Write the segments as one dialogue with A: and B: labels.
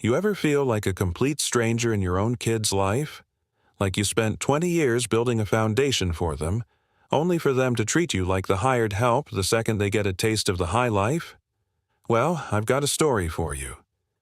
A: You ever feel like a complete stranger in your own kid's life? Like you spent 20 years building a foundation for them, only for them to treat you like the hired help the second they get a taste of the high life? Well, I've got a story for you.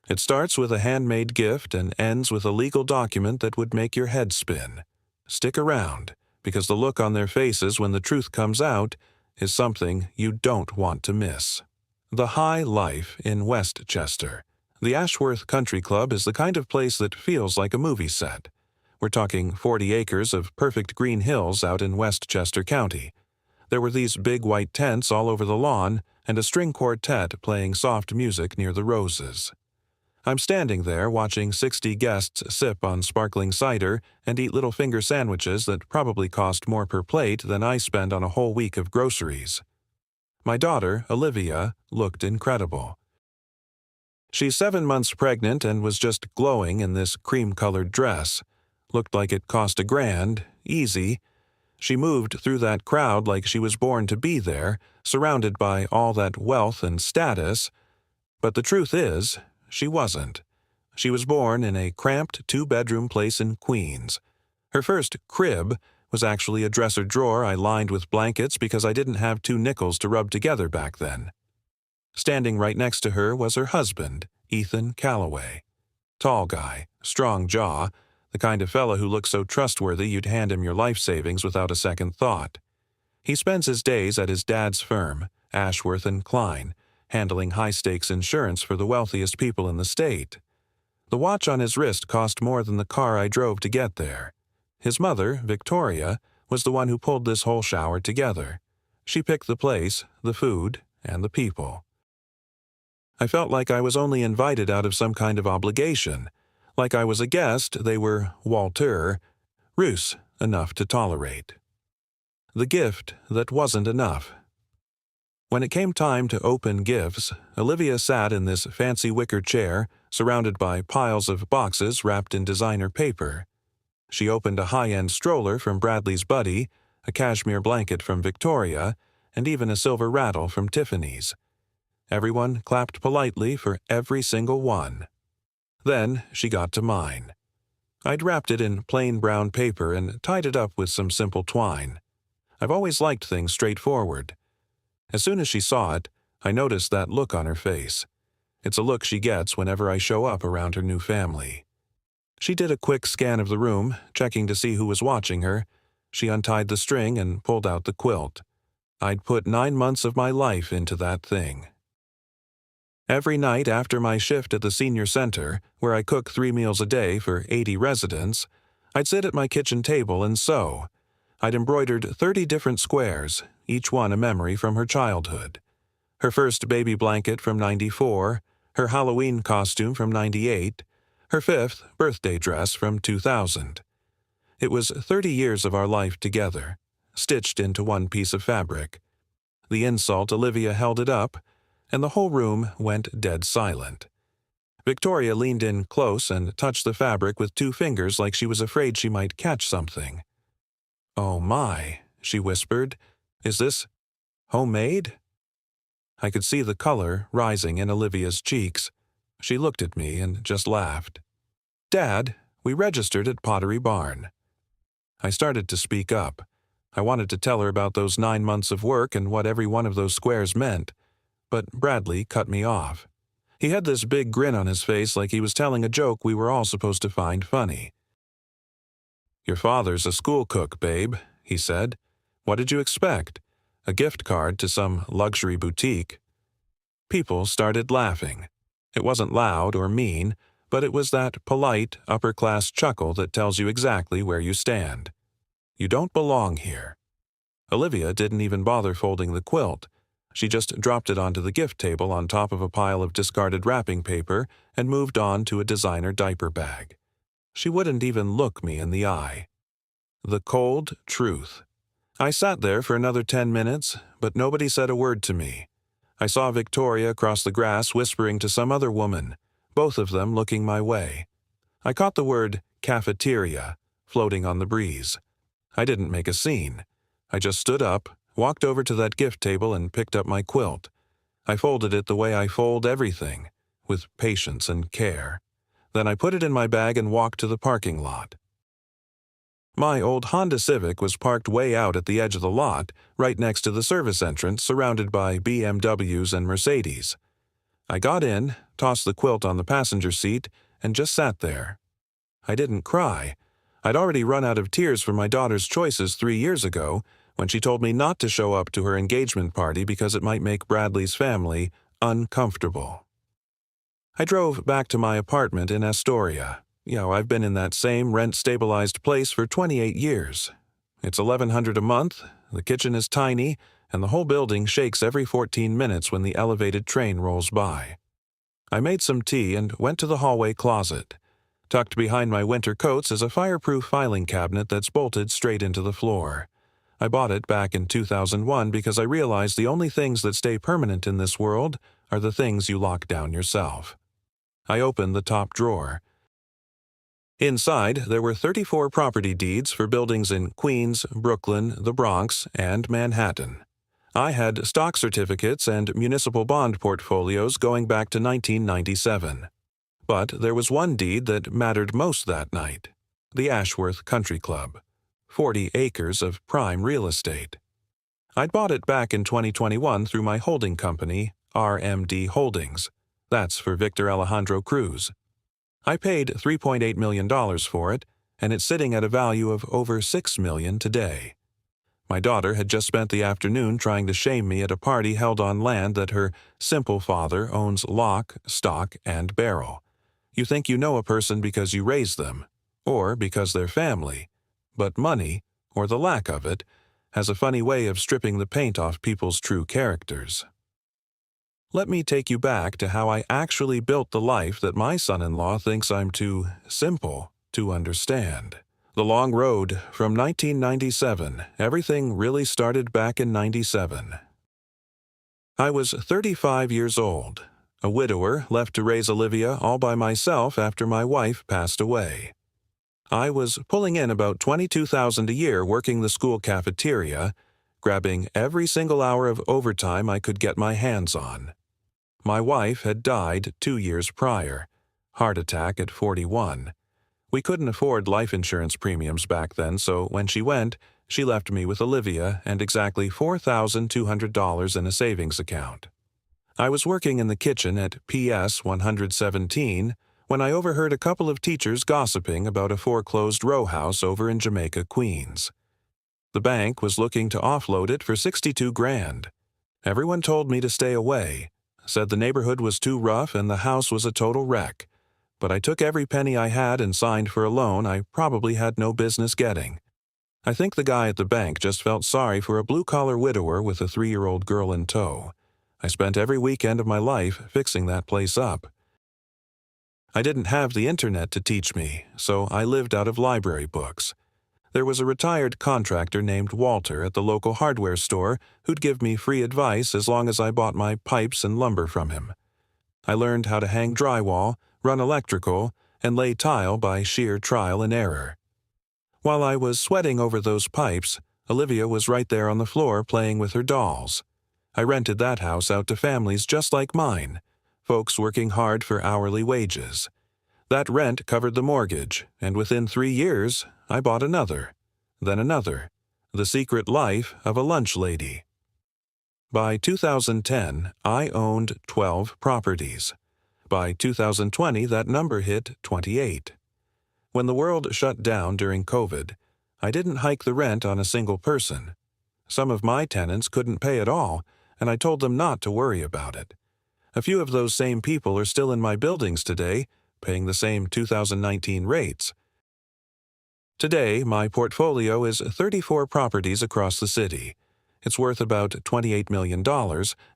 A: It starts with a handmade gift and ends with a legal document that would make your head spin. Stick around, because the look on their faces when the truth comes out is something you don't want to miss. The High Life in Westchester. The Ashworth Country Club is the kind of place that feels like a movie set. We're talking 40 acres of perfect green hills out in Westchester County. There were these big white tents all over the lawn and a string quartet playing soft music near the roses. I'm standing there watching 60 guests sip on sparkling cider and eat little finger sandwiches that probably cost more per plate than I spend on a whole week of groceries. My daughter, Olivia, looked incredible. She's 7 months pregnant and was just glowing in this cream-colored dress. Looked like it cost $1,000, easy. She moved through that crowd like she was born to be there, surrounded by all that wealth and status. But the truth is, she wasn't. She was born in a cramped 2-bedroom place in Queens. Her first crib was actually a dresser drawer I lined with blankets because I didn't have 2 nickels to rub together back then. Standing right next to her was her husband, Ethan Calloway. Tall guy, strong jaw, the kind of fella who looks so trustworthy you'd hand him your life savings without a second thought. He spends his days at his dad's firm, Ashworth & Klein, handling high-stakes insurance for the wealthiest people in the state. The watch on his wrist cost more than the car I drove to get there. His mother, Victoria, was the one who pulled this whole shower together. She picked the place, the food, and the people. I felt like I was only invited out of some kind of obligation. Like I was a guest, they were Walter, Roos enough to tolerate. The gift that wasn't enough. When it came time to open gifts, Olivia sat in this fancy wicker chair, surrounded by piles of boxes wrapped in designer paper. She opened a high-end stroller from Bradley's Buddy, a cashmere blanket from Victoria, and even a silver rattle from Tiffany's. Everyone clapped politely for every single one. Then she got to mine. I'd wrapped it in plain brown paper and tied it up with some simple twine. I've always liked things straightforward. As soon as she saw it, I noticed that look on her face. It's a look she gets whenever I show up around her new family. She did a quick scan of the room, checking to see who was watching her. She untied the string and pulled out the quilt. I'd put 9 months of my life into that thing. Every night after my shift at the senior center, where I cook 3 meals a day for 80 residents, I'd sit at my kitchen table and sew. I'd embroidered 30 different squares, each one a memory from her childhood. Her first baby blanket from '94, her Halloween costume from '98, her 5th birthday dress from 2000. It was 30 years of our life together, stitched into one piece of fabric. The insult Olivia held it up, and the whole room went dead silent. Victoria leaned in close and touched the fabric with 2 fingers like she was afraid she might catch something. "Oh my," she whispered. "Is this homemade?" I could see the color rising in Olivia's cheeks. She looked at me and just laughed. "Dad, we registered at Pottery Barn." I started to speak up. I wanted to tell her about those 9 months of work and what every one of those squares meant. But Bradley cut me off. He had this big grin on his face like he was telling a joke we were all supposed to find funny. "Your father's a school cook, babe," he said. "What did you expect? A gift card to some luxury boutique?" People started laughing. It wasn't loud or mean, but it was that polite, upper-class chuckle that tells you exactly where you stand. You don't belong here. Olivia didn't even bother folding the quilt. She just dropped it onto the gift table on top of a pile of discarded wrapping paper and moved on to a designer diaper bag. She wouldn't even look me in the eye. The cold truth. I sat there for another 10 minutes, but nobody said a word to me. I saw Victoria across the grass whispering to some other woman, both of them looking my way. I caught the word cafeteria floating on the breeze. I didn't make a scene. I just stood up, walked over to that gift table and picked up my quilt. I folded it the way I fold everything, with patience and care. Then I put it in my bag and walked to the parking lot. My old Honda Civic was parked way out at the edge of the lot, right next to the service entrance, surrounded by BMWs and Mercedes. I got in, tossed the quilt on the passenger seat, and just sat there. I didn't cry. I'd already run out of tears for my daughter's choices 3 years ago, when she told me not to show up to her engagement party because it might make Bradley's family uncomfortable. I drove back to my apartment in Astoria. I've been in that same rent-stabilized place for 28 years. It's $1,100 a month, the kitchen is tiny, and the whole building shakes every 14 minutes when the elevated train rolls by. I made some tea and went to the hallway closet. Tucked behind my winter coats is a fireproof filing cabinet that's bolted straight into the floor. I bought it back in 2001 because I realized the only things that stay permanent in this world are the things you lock down yourself. I opened the top drawer. Inside, there were 34 property deeds for buildings in Queens, Brooklyn, the Bronx, and Manhattan. I had stock certificates and municipal bond portfolios going back to 1997. But there was one deed that mattered most that night: the Ashworth Country Club. 40 acres of prime real estate. I'd bought it back in 2021 through my holding company, RMD Holdings. That's for Victor Alejandro Cruz. I paid $3.8 million for it, and it's sitting at a value of over $6 million today. My daughter had just spent the afternoon trying to shame me at a party held on land that her simple father owns lock, stock, and barrel. You think you know a person because you raise them, or because they're family, but money, or the lack of it, has a funny way of stripping the paint off people's true characters. Let me take you back to how I actually built the life that my son-in-law thinks I'm too simple to understand. The long road from 1997, everything really started back in 97. I was 35 years old, a widower left to raise Olivia all by myself after my wife passed away. I was pulling in about $22,000 a year working the school cafeteria, grabbing every single hour of overtime I could get my hands on. My wife had died 2 years prior, heart attack at 41. We couldn't afford life insurance premiums back then, so when she went, she left me with Olivia and exactly $4,200 in a savings account. I was working in the kitchen at PS 117 when I overheard a couple of teachers gossiping about a foreclosed row house over in Jamaica, Queens. The bank was looking to offload it for $62,000. Everyone told me to stay away, said the neighborhood was too rough and the house was a total wreck. But I took every penny I had and signed for a loan I probably had no business getting. I think the guy at the bank just felt sorry for a blue-collar widower with a 3-year-old girl in tow. I spent every weekend of my life fixing that place up. I didn't have the internet to teach me, so I lived out of library books. There was a retired contractor named Walter at the local hardware store who'd give me free advice as long as I bought my pipes and lumber from him. I learned how to hang drywall, run electrical, and lay tile by sheer trial and error. While I was sweating over those pipes, Olivia was right there on the floor playing with her dolls. I rented that house out to families just like mine, folks working hard for hourly wages. That rent covered the mortgage, and within 3 years, I bought another, then another. The Secret Life of a Lunch Lady. By 2010, I owned 12 properties. By 2020, that number hit 28. When the world shut down during COVID, I didn't hike the rent on a single person. Some of my tenants couldn't pay at all, and I told them not to worry about it. A few of those same people are still in my buildings today, paying the same 2019 rates. Today, my portfolio is 34 properties across the city. It's worth about $28 million,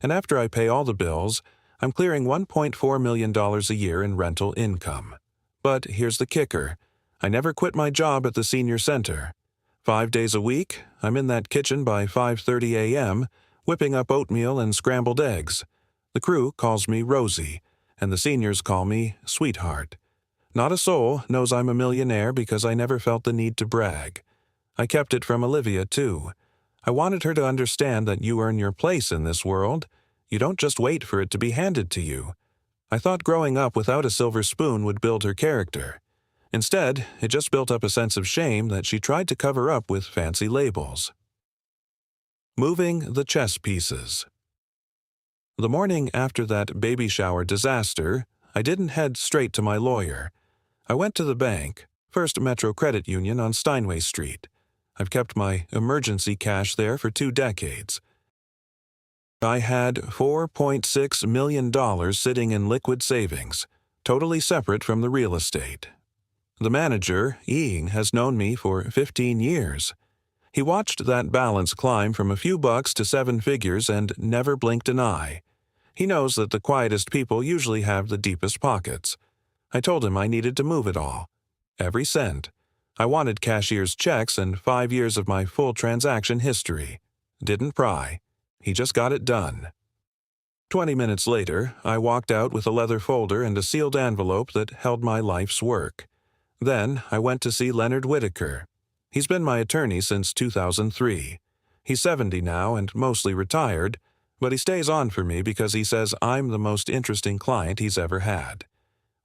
A: and after I pay all the bills, I'm clearing $1.4 million a year in rental income. But here's the kicker. I never quit my job at the senior center. 5 days a week, I'm in that kitchen by 5:30 a.m., whipping up oatmeal and scrambled eggs. The crew calls me Rosie, and the seniors call me Sweetheart. Not a soul knows I'm a millionaire because I never felt the need to brag. I kept it from Olivia, too. I wanted her to understand that you earn your place in this world. You don't just wait for it to be handed to you. I thought growing up without a silver spoon would build her character. Instead, it just built up a sense of shame that she tried to cover up with fancy labels. Moving the chess pieces. The morning after that baby shower disaster, I didn't head straight to my lawyer. I went to the bank, First Metro Credit Union on Steinway Street. I've kept my emergency cash there for 2 decades. I had $4.6 million sitting in liquid savings, totally separate from the real estate. The manager, Ying, has known me for 15 years. He watched that balance climb from a few bucks to 7 figures and never blinked an eye. He knows that the quietest people usually have the deepest pockets. I told him I needed to move it all. Every cent. I wanted cashier's checks and 5 years of my full transaction history. Didn't pry. He just got it done. 20 minutes later, I walked out with a leather folder and a sealed envelope that held my life's work. Then I went to see Leonard Whitaker. He's been my attorney since 2003. He's 70 now and mostly retired, but he stays on for me because he says I'm the most interesting client he's ever had.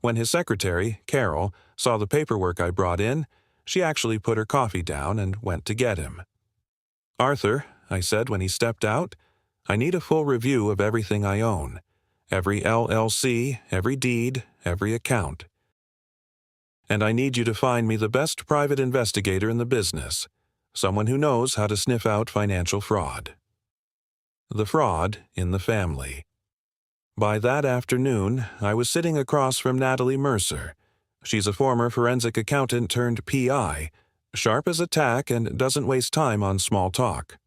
A: When his secretary, Carol, saw the paperwork I brought in, she actually put her coffee down and went to get him. "Arthur," I said when he stepped out, "I need a full review of everything I own. Every LLC, every deed, every account. And I need you to find me the best private investigator in the business, someone who knows how to sniff out financial fraud." The fraud in the family. By that afternoon, I was sitting across from Natalie Mercer. She's a former forensic accountant turned PI, sharp as a tack and doesn't waste time on small talk.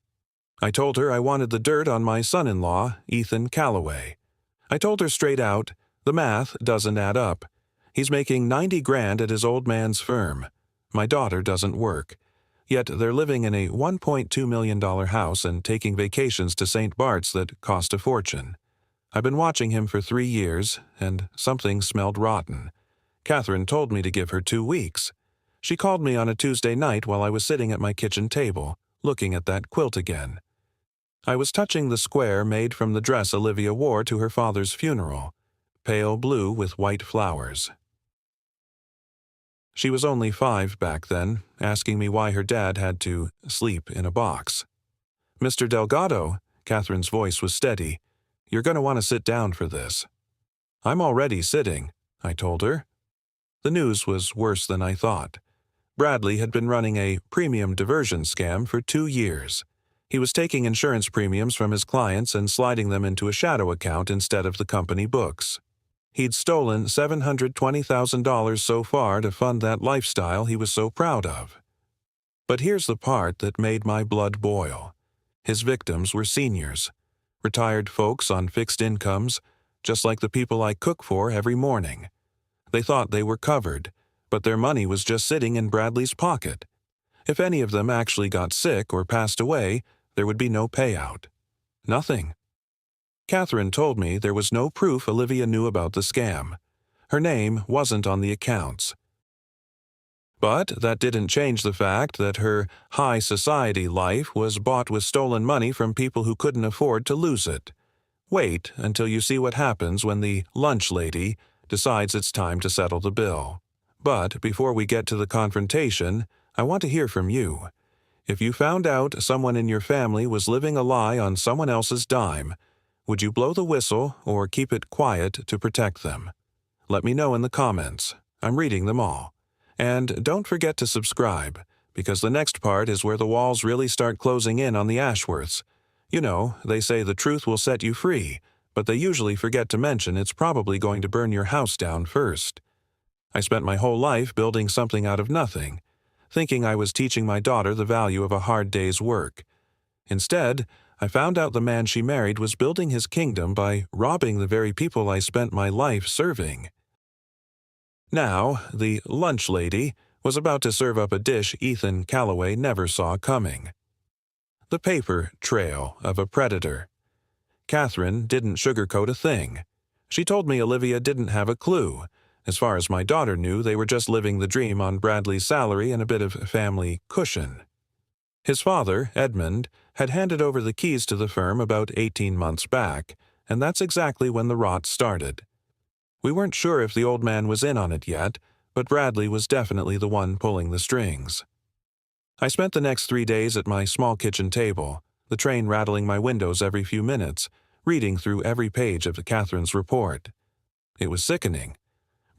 A: I told her I wanted the dirt on my son-in-law, Ethan Calloway. I told her straight out, the math doesn't add up. He's making $90 grand at his old man's firm. My daughter doesn't work. Yet they're living in a $1.2 million house and taking vacations to St. Bart's that cost a fortune. I've been watching him for 3 years, and something smelled rotten. Catherine told me to give her 2 weeks. She called me on a Tuesday night while I was sitting at my kitchen table, looking at that quilt again. I was touching the square made from the dress Olivia wore to her father's funeral, pale blue with white flowers. She was only 5 back then, asking me why her dad had to sleep in a box. "Mr. Delgado," Catherine's voice was steady, "you're going to want to sit down for this." "I'm already sitting," I told her. The news was worse than I thought. Bradley had been running a premium diversion scam for 2 years. He was taking insurance premiums from his clients and sliding them into a shadow account instead of the company books. He'd stolen $720,000 so far to fund that lifestyle he was so proud of. But here's the part that made my blood boil. His victims were seniors, retired folks on fixed incomes, just like the people I cook for every morning. They thought they were covered, but their money was just sitting in Bradley's pocket. If any of them actually got sick or passed away, there would be no payout. Nothing. Catherine told me there was no proof Olivia knew about the scam. Her name wasn't on the accounts. But that didn't change the fact that her high society life was bought with stolen money from people who couldn't afford to lose it. Wait until you see what happens when the lunch lady decides it's time to settle the bill. But before we get to the confrontation, I want to hear from you. If you found out someone in your family was living a lie on someone else's dime, would you blow the whistle or keep it quiet to protect them? Let me know in the comments. I'm reading them all. And don't forget to subscribe, because the next part is where the walls really start closing in on the Ashworths. You know, they say the truth will set you free, but they usually forget to mention it's probably going to burn your house down first. I spent my whole life building something out of nothing, thinking I was teaching my daughter the value of a hard day's work. Instead, I found out the man she married was building his kingdom by robbing the very people I spent my life serving. Now, the lunch lady was about to serve up a dish Ethan Calloway never saw coming. The paper trail of a predator. Catherine didn't sugarcoat a thing. She told me Olivia didn't have a clue. As far as my daughter knew, they were just living the dream on Bradley's salary and a bit of family cushion. His father, Edmund, had handed over the keys to the firm about 18 months back, and that's exactly when the rot started. We weren't sure if the old man was in on it yet, but Bradley was definitely the one pulling the strings. I spent the next 3 days at my small kitchen table, the train rattling my windows every few minutes, reading through every page of Catherine's report. It was sickening.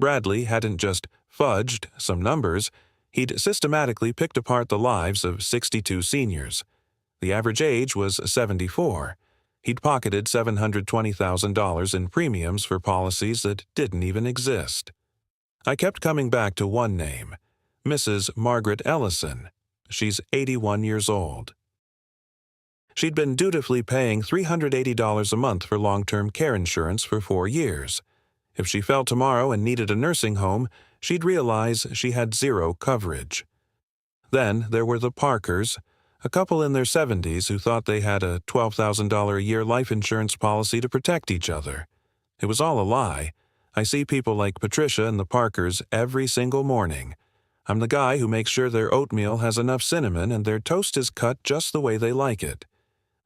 A: Bradley hadn't just fudged some numbers, he'd systematically picked apart the lives of 62 seniors. The average age was 74. He'd pocketed $720,000 in premiums for policies that didn't even exist. I kept coming back to one name, Mrs. Margaret Ellison. She's 81 years old. She'd been dutifully paying $380 a month for long-term care insurance for 4 years. If she fell tomorrow and needed a nursing home, she'd realize she had zero coverage. Then there were the Parkers, a couple in their 70s who thought they had a $12,000 a year life insurance policy to protect each other. It was all a lie. I see people like Patricia and the Parkers every single morning. I'm the guy who makes sure their oatmeal has enough cinnamon and their toast is cut just the way they like it.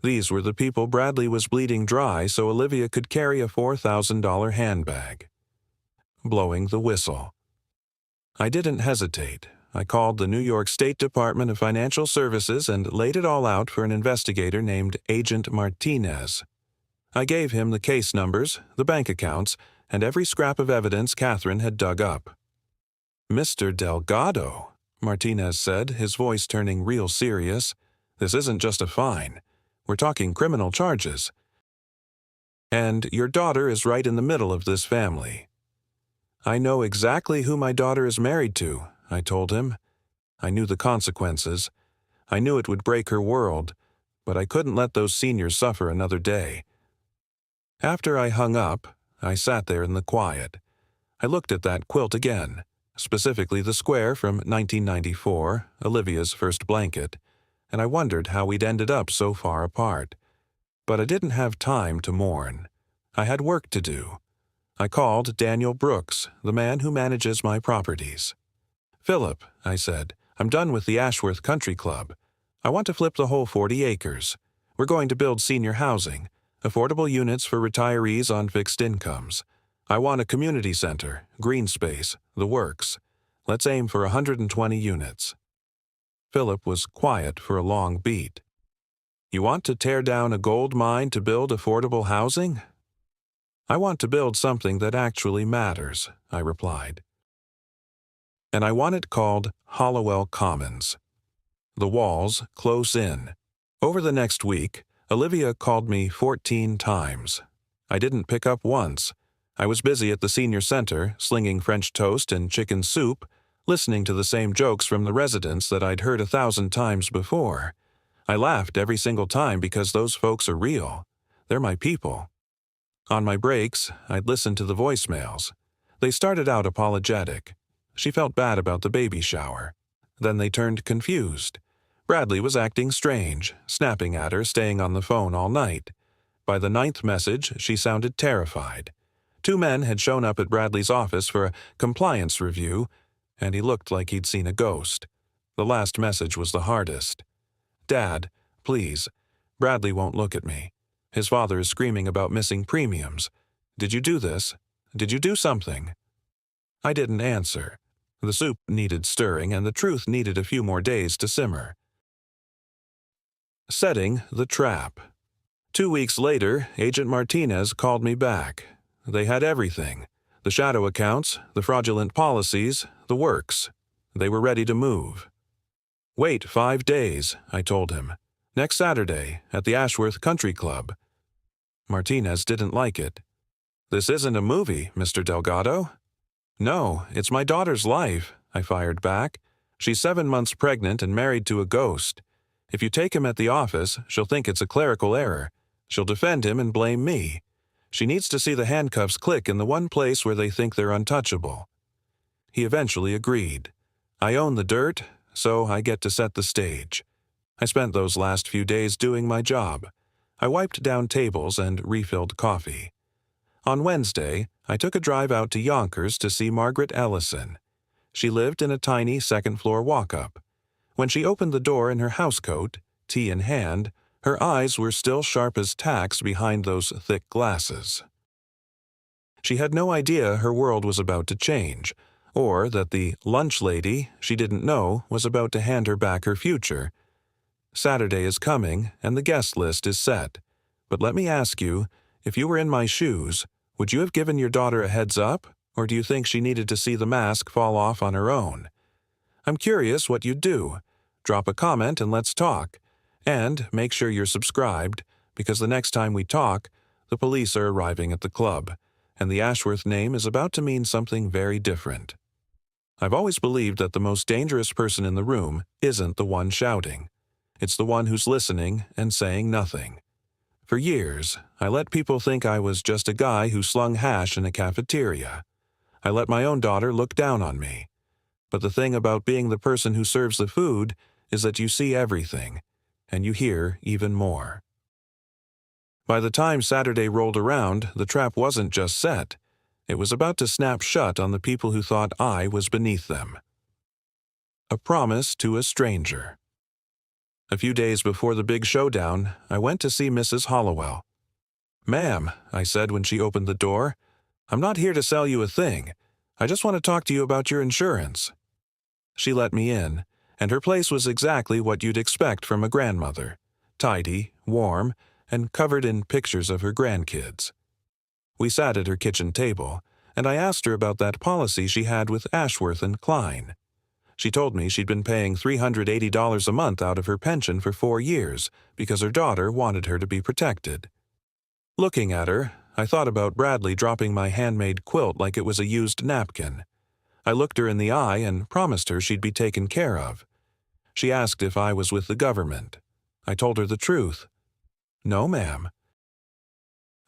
A: These were the people Bradley was bleeding dry so Olivia could carry a $4,000 handbag. Blowing the whistle. I didn't hesitate. I called the New York State Department of Financial Services and laid it all out for an investigator named Agent Martinez. I gave him the case numbers, the bank accounts, and every scrap of evidence Catherine had dug up. "Mr. Delgado," Martinez said, his voice turning real serious, "this isn't just a fine. We're talking criminal charges. And your daughter is right in the middle of this family." "I know exactly who my daughter is married to," I told him. I knew the consequences. I knew it would break her world, but I couldn't let those seniors suffer another day. After I hung up, I sat there in the quiet. I looked at that quilt again, specifically the square from 1994, Olivia's first blanket, and I wondered how we'd ended up so far apart. But I didn't have time to mourn. I had work to do. I called Daniel Brooks, the man who manages my properties. "Philip," I said, "I'm done with the Ashworth Country Club. I want to flip the whole 40 acres. We're going to build senior housing, affordable units for retirees on fixed incomes. I want a community center, green space, the works. Let's aim for 120 units. Philip was quiet for a long beat. "You want to tear down a gold mine to build affordable housing?" "I want to build something that actually matters," I replied. "And I want it called Hollowell Commons. The walls close in." Over the next week, Olivia called me 14 times. I didn't pick up once. I was busy at the senior center, slinging French toast and chicken soup, listening to the same jokes from the residents that I'd heard 1,000 times before. I laughed every single time because those folks are real. They're my people. On my breaks, I'd listen to the voicemails. They started out apologetic. She felt bad about the baby shower. Then they turned confused. Bradley was acting strange, snapping at her, staying on the phone all night. By the 9th message, she sounded terrified. 2 men had shown up at Bradley's office for a compliance review, and he looked like he'd seen a ghost. The last message was the hardest. "Dad, please. Bradley won't look at me. His father is screaming about missing premiums. Did you do this? Did you do something?" I didn't answer. The soup needed stirring, and the truth needed a few more days to simmer. Setting the trap. 2 weeks later, Agent Martinez called me back. They had everything. The shadow accounts, the fraudulent policies, the works. They were ready to move. "Wait 5 days," I told him. "Next Saturday, at the Ashworth Country Club." Martinez didn't like it. "This isn't a movie, Mr. Delgado." "No, it's my daughter's life," I fired back. "She's 7 months pregnant and married to a ghost. If you take him at the office, she'll think it's a clerical error. She'll defend him and blame me. She needs to see the handcuffs click in the one place where they think they're untouchable." He eventually agreed. I own the dirt, so I get to set the stage. I spent those last few days doing my job. I wiped down tables and refilled coffee. On Wednesday, I took a drive out to Yonkers to see Margaret Ellison. She lived in a tiny second-floor walk-up. When she opened the door in her housecoat, tea in hand, her eyes were still sharp as tacks behind those thick glasses. She had no idea her world was about to change, or that the lunch lady she didn't know was about to hand her back her future. Saturday is coming, and the guest list is set. But let me ask you, if you were in my shoes, would you have given your daughter a heads up, or do you think she needed to see the mask fall off on her own? I'm curious what you'd do. Drop a comment and let's talk. And make sure you're subscribed, because the next time we talk, the police are arriving at the club, and the Ashworth name is about to mean something very different. I've always believed that the most dangerous person in the room isn't the one shouting. It's the one who's listening and saying nothing. For years, I let people think I was just a guy who slung hash in a cafeteria. I let my own daughter look down on me. But the thing about being the person who serves the food is that you see everything, and you hear even more. By the time Saturday rolled around, the trap wasn't just set. It was about to snap shut on the people who thought I was beneath them. A promise to a stranger. A few days before the big showdown, I went to see Mrs. Hollowell. "Ma'am," I said when she opened the door, "I'm not here to sell you a thing. I just want to talk to you about your insurance." She let me in, and her place was exactly what you'd expect from a grandmother: tidy, warm, and covered in pictures of her grandkids. We sat at her kitchen table, and I asked her about that policy she had with Ashworth and Klein. She told me she'd been paying $380 a month out of her pension for 4 years because her daughter wanted her to be protected. Looking at her, I thought about Bradley dropping my handmade quilt like it was a used napkin. I looked her in the eye and promised her she'd be taken care of. She asked if I was with the government. I told her the truth. "No, ma'am.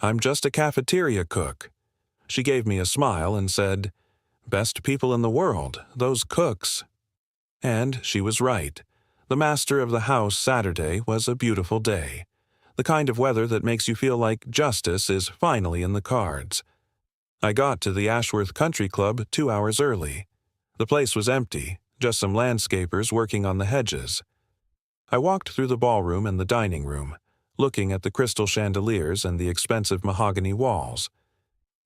A: I'm just a cafeteria cook." She gave me a smile and said, "Best people in the world, those cooks." And she was right. The master of the house Saturday was a beautiful day. The kind of weather that makes you feel like justice is finally in the cards. I got to the Ashworth Country Club 2 hours early. The place was empty, just some landscapers working on the hedges. I walked through the ballroom and the dining room, looking at the crystal chandeliers and the expensive mahogany walls.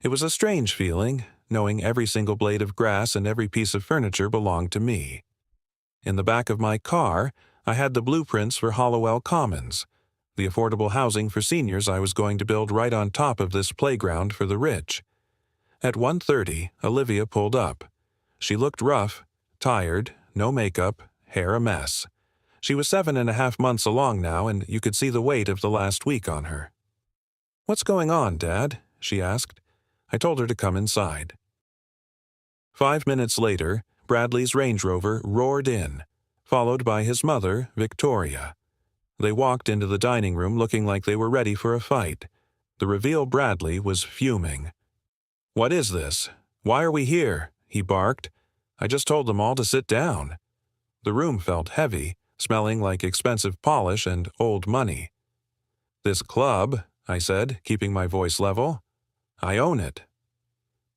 A: It was a strange feeling, knowing every single blade of grass and every piece of furniture belonged to me. In the back of my car, I had the blueprints for Hollowell Commons, the affordable housing for seniors I was going to build right on top of this playground for the rich. At 1:30, Olivia pulled up. She looked rough, tired, no makeup, hair a mess. She was 7.5 months along now, and you could see the weight of the last week on her. "What's going on, Dad?" she asked. I told her to come inside. 5 minutes later, Bradley's Range Rover roared in, followed by his mother, Victoria. They walked into the dining room looking like they were ready for a fight. The reveal Bradley was fuming. "What is this? Why are we here?" he barked. "I just told them all to sit down." The room felt heavy, smelling like expensive polish and old money. "This club," I said, keeping my voice level, "I own it."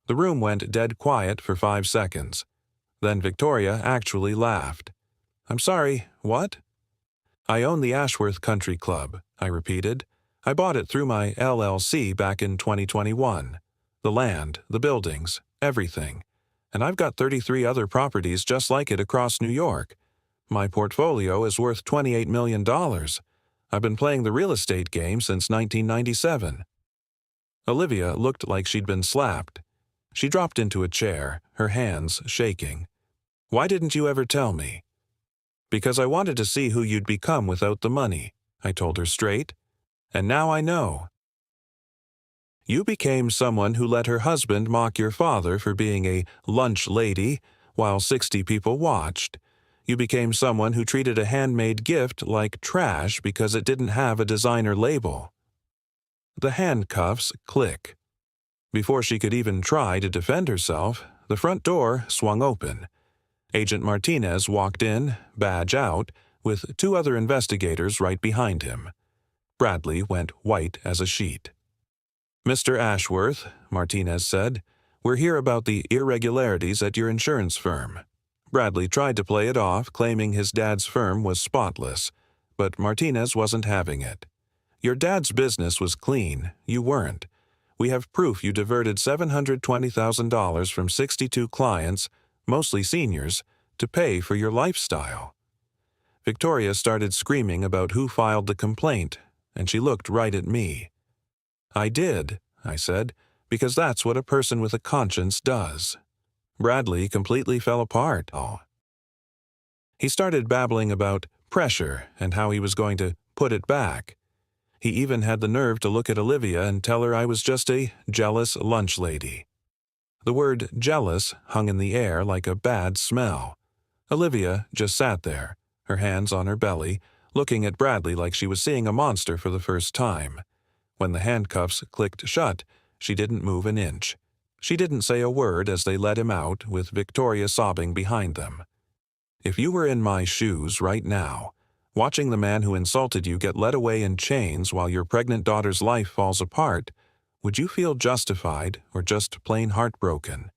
A: The room went dead quiet for 5 seconds. Then Victoria actually laughed. "I'm sorry, what?" "I own the Ashworth Country Club," I repeated. "I bought it through my LLC back in 2021. The land, the buildings, everything. And I've got 33 other properties just like it across New York. My portfolio is worth $28 million. I've been playing the real estate game since 1997. Olivia looked like she'd been slapped. She dropped into a chair, her hands shaking. "Why didn't you ever tell me?" "Because I wanted to see who you'd become without the money," I told her straight. "And now I know. You became someone who let her husband mock your father for being a lunch lady while 60 people watched. You became someone who treated a handmade gift like trash because it didn't have a designer label." The handcuffs click. Before she could even try to defend herself, the front door swung open. Agent Martinez walked in, badge out, with 2 other investigators right behind him. Bradley went white as a sheet. "Mr. Ashworth," Martinez said, "we're here about the irregularities at your insurance firm." Bradley tried to play it off, claiming his dad's firm was spotless, but Martinez wasn't having it. "Your dad's business was clean, you weren't. We have proof you diverted $720,000 from 62 clients, mostly seniors, to pay for your lifestyle." Victoria started screaming about who filed the complaint, and she looked right at me. "I did," I said, "because that's what a person with a conscience does." Bradley completely fell apart. He started babbling about pressure and how he was going to put it back. He even had the nerve to look at Olivia and tell her I was just a jealous lunch lady. The word jealous hung in the air like a bad smell. Olivia just sat there, her hands on her belly, looking at Bradley like she was seeing a monster for the first time. When the handcuffs clicked shut, she didn't move an inch. She didn't say a word as they let him out, with Victoria sobbing behind them. If you were in my shoes right now, watching the man who insulted you get led away in chains while your pregnant daughter's life falls apart, would you feel justified or just plain heartbroken?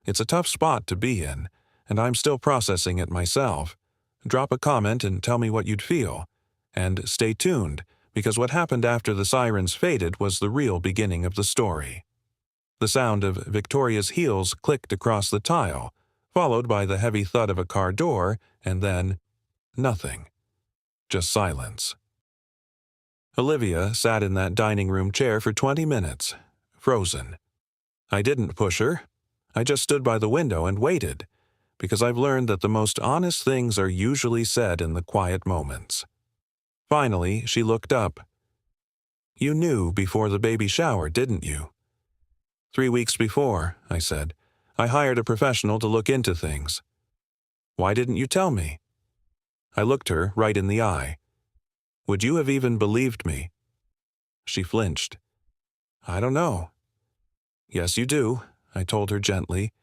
A: It's a tough spot to be in, and I'm still processing it myself. Drop a comment and tell me what you'd feel. And stay tuned, because what happened after the sirens faded was the real beginning of the story. The sound of Victoria's heels clicked across the tile, followed by the heavy thud of a car door, and then nothing. Just silence. Olivia sat in that dining room chair for 20 minutes, frozen. I didn't push her. I just stood by the window and waited, because I've learned that the most honest things are usually said in the quiet moments. Finally, she looked up. "You knew before the baby shower, didn't you?" 3 weeks before, I said. "I hired a professional to look into things." "Why didn't you tell me?" I looked her right in the eye. "Would you have even believed me?" She flinched. "I don't know." "Yes, you do," I told her gently.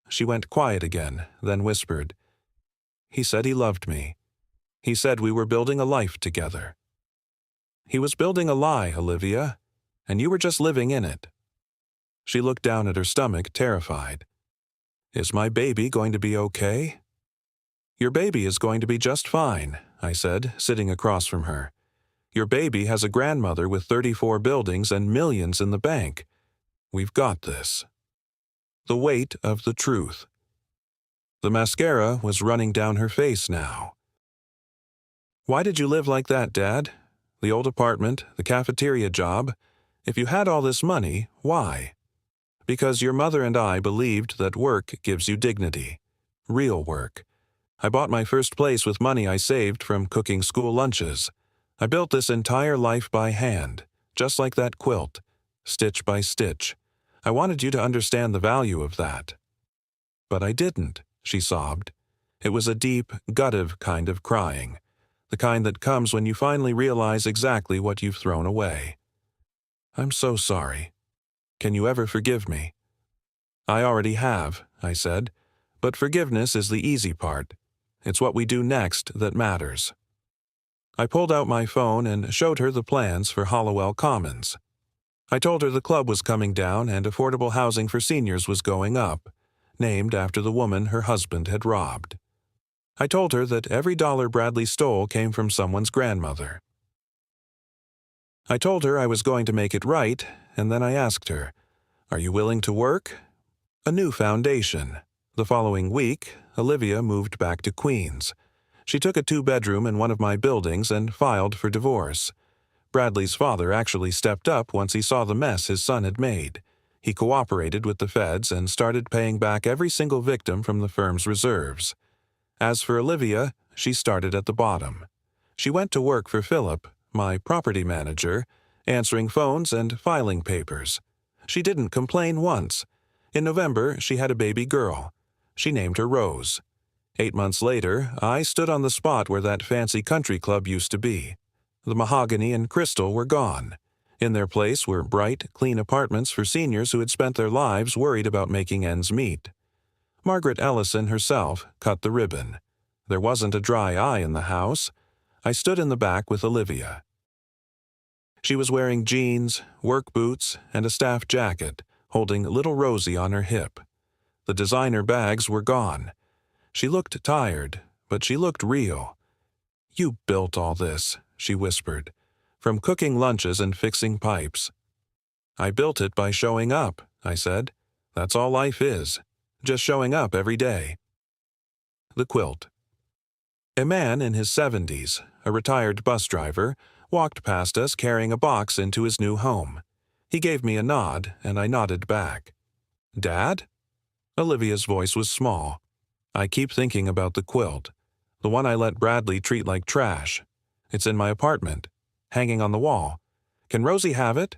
A: She went quiet again, then whispered, "He said he loved me. He said we were building a life together." "He was building a lie, Olivia, and you were just living in it." She looked down at her stomach, terrified. "Is my baby going to be okay?" "Your baby is going to be just fine," I said, sitting across from her. "Your baby has a grandmother with 34 buildings and millions in the bank. We've got this." The weight of the truth. The mascara was running down her face now. "Why did you live like that, Dad? The old apartment, the cafeteria job. If you had all this money, why?" "Because your mother and I believed that work gives you dignity. Real work. I bought my first place with money I saved from cooking school lunches. I built this entire life by hand, just like that quilt, stitch by stitch. I wanted you to understand the value of that." "But I didn't," she sobbed. It was a deep, guttive kind of crying, the kind that comes when you finally realize exactly what you've thrown away. "I'm so sorry. Can you ever forgive me?" "I already have," I said, "but forgiveness is the easy part. It's what we do next that matters." I pulled out my phone and showed her the plans for Hollowell Commons. I told her the club was coming down and affordable housing for seniors was going up, named after the woman her husband had robbed. I told her that every dollar Bradley stole came from someone's grandmother. I told her I was going to make it right, and then I asked her, "Are you willing to work?" A new foundation. The following week, Olivia moved back to Queens. She took a 2-bedroom in one of my buildings and filed for divorce. Bradley's father actually stepped up once he saw the mess his son had made. He cooperated with the feds and started paying back every single victim from the firm's reserves. As for Olivia, she started at the bottom. She went to work for Philip, my property manager, answering phones and filing papers. She didn't complain once. In November, she had a baby girl. She named her Rose. 8 months later, I stood on the spot where that fancy country club used to be. The mahogany and crystal were gone. In their place were bright, clean apartments for seniors who had spent their lives worried about making ends meet. Margaret Ellison herself cut the ribbon. There wasn't a dry eye in the house. I stood in the back with Olivia. She was wearing jeans, work boots, and a staff jacket, holding little Rosie on her hip. The designer bags were gone. She looked tired, but she looked real. "You built all this," she whispered, "from cooking lunches and fixing pipes." I built it by showing up, I said. That's all life is. Just showing up every day. The quilt. A man in his 70s, a retired bus driver, walked past us carrying a box into his new home. He gave me a nod, and I nodded back. Dad? Olivia's voice was small. I keep thinking about the quilt, the one I let Bradley treat like trash. It's in my apartment, hanging on the wall. Can Rosie have it?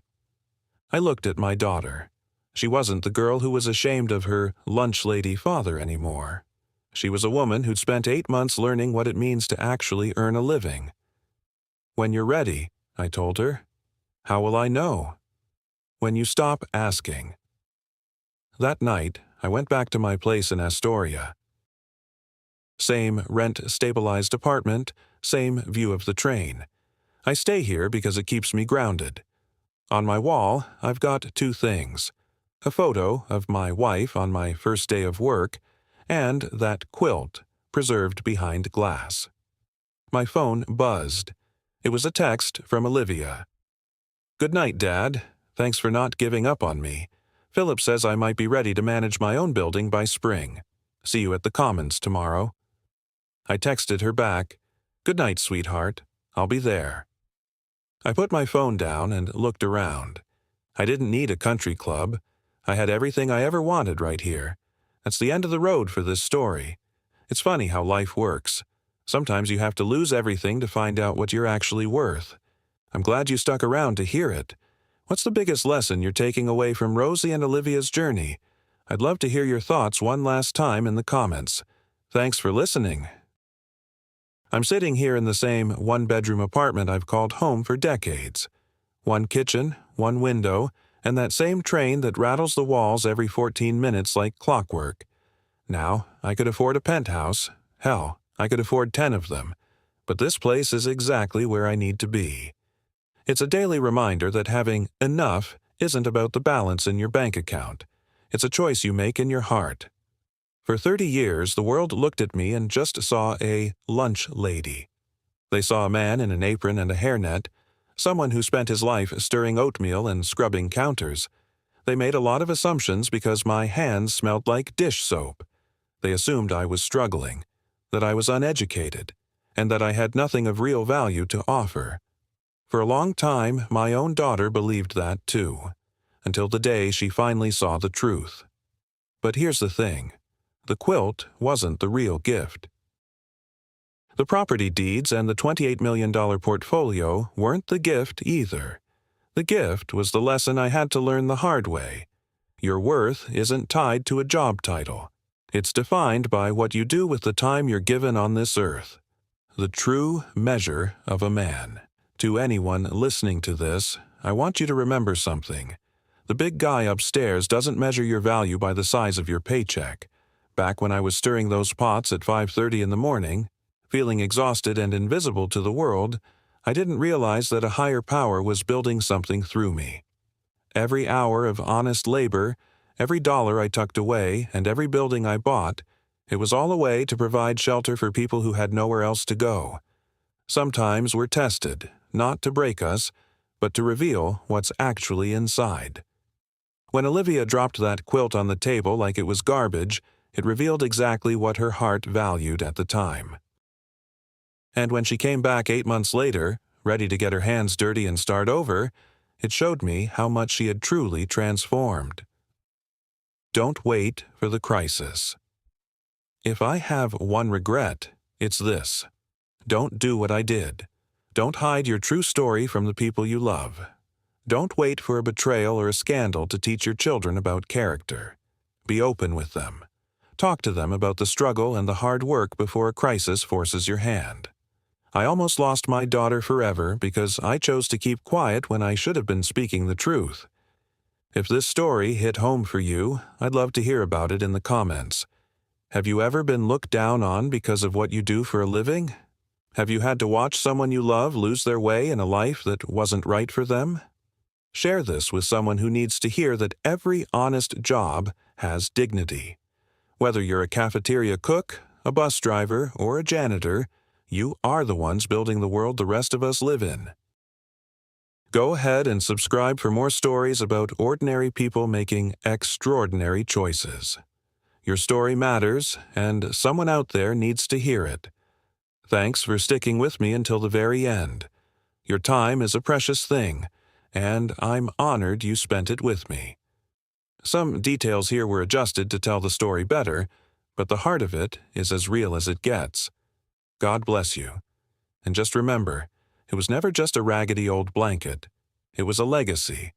A: I looked at my daughter. She wasn't the girl who was ashamed of her lunch lady father anymore. She was a woman who'd spent 8 months learning what it means to actually earn a living. When you're ready, I told her. How will I know? When you stop asking. That night, I went back to my place in Astoria. Same rent-stabilized apartment, same view of the train. I stay here because it keeps me grounded. On my wall, I've got 2 things. A photo of my wife on my first day of work, and that quilt, preserved behind glass. My phone buzzed. It was a text from Olivia. Good night, Dad. Thanks for not giving up on me. Philip says I might be ready to manage my own building by spring. See you at the Commons tomorrow. I texted her back. Good night, sweetheart. I'll be there. I put my phone down and looked around. I didn't need a country club. I had everything I ever wanted right here. That's the end of the road for this story. It's funny how life works. Sometimes you have to lose everything to find out what you're actually worth. I'm glad you stuck around to hear it. What's the biggest lesson you're taking away from Rosie and Olivia's journey? I'd love to hear your thoughts one last time in the comments. Thanks for listening. I'm sitting here in the same one-bedroom apartment I've called home for decades. One kitchen, one window, and that same train that rattles the walls every 14 minutes like clockwork. Now, I could afford a penthouse. Hell, I could afford 10 of them. But this place is exactly where I need to be. It's a daily reminder that having enough isn't about the balance in your bank account. It's a choice you make in your heart. For 30 years, the world looked at me and just saw a lunch lady. They saw a man in an apron and a hairnet, someone who spent his life stirring oatmeal and scrubbing counters. They made a lot of assumptions because my hands smelled like dish soap. They assumed I was struggling, that I was uneducated, and that I had nothing of real value to offer. For a long time, my own daughter believed that too, until the day she finally saw the truth. But here's the thing. The quilt wasn't the real gift. The property deeds and the $28 million portfolio weren't the gift either. The gift was the lesson I had to learn the hard way. Your worth isn't tied to a job title. It's defined by what you do with the time you're given on this earth. The true measure of a man. To anyone listening to this, I want you to remember something. The big guy upstairs doesn't measure your value by the size of your paycheck. Back when I was stirring those pots at 5:30 in the morning, feeling exhausted and invisible to the world, I didn't realize that a higher power was building something through me. Every hour of honest labor, every dollar I tucked away, and every building I bought, it was all a way to provide shelter for people who had nowhere else to go. Sometimes we're tested, not to break us, but to reveal what's actually inside. When Olivia dropped that quilt on the table like it was garbage, it revealed exactly what her heart valued at the time. And when she came back 8 months later, ready to get her hands dirty and start over, it showed me how much she had truly transformed. Don't wait for the crisis. If I have one regret, it's this. Don't do what I did. Don't hide your true story from the people you love. Don't wait for a betrayal or a scandal to teach your children about character. Be open with them. Talk to them about the struggle and the hard work before a crisis forces your hand. I almost lost my daughter forever because I chose to keep quiet when I should have been speaking the truth. If this story hit home for you, I'd love to hear about it in the comments. Have you ever been looked down on because of what you do for a living? Have you had to watch someone you love lose their way in a life that wasn't right for them? Share this with someone who needs to hear that every honest job has dignity. Whether you're a cafeteria cook, a bus driver, or a janitor, you are the ones building the world the rest of us live in. Go ahead and subscribe for more stories about ordinary people making extraordinary choices. Your story matters, and someone out there needs to hear it. Thanks for sticking with me until the very end. Your time is a precious thing, and I'm honored you spent it with me. Some details here were adjusted to tell the story better, but the heart of it is as real as it gets. God bless you. And just remember, it was never just a raggedy old blanket. It was a legacy,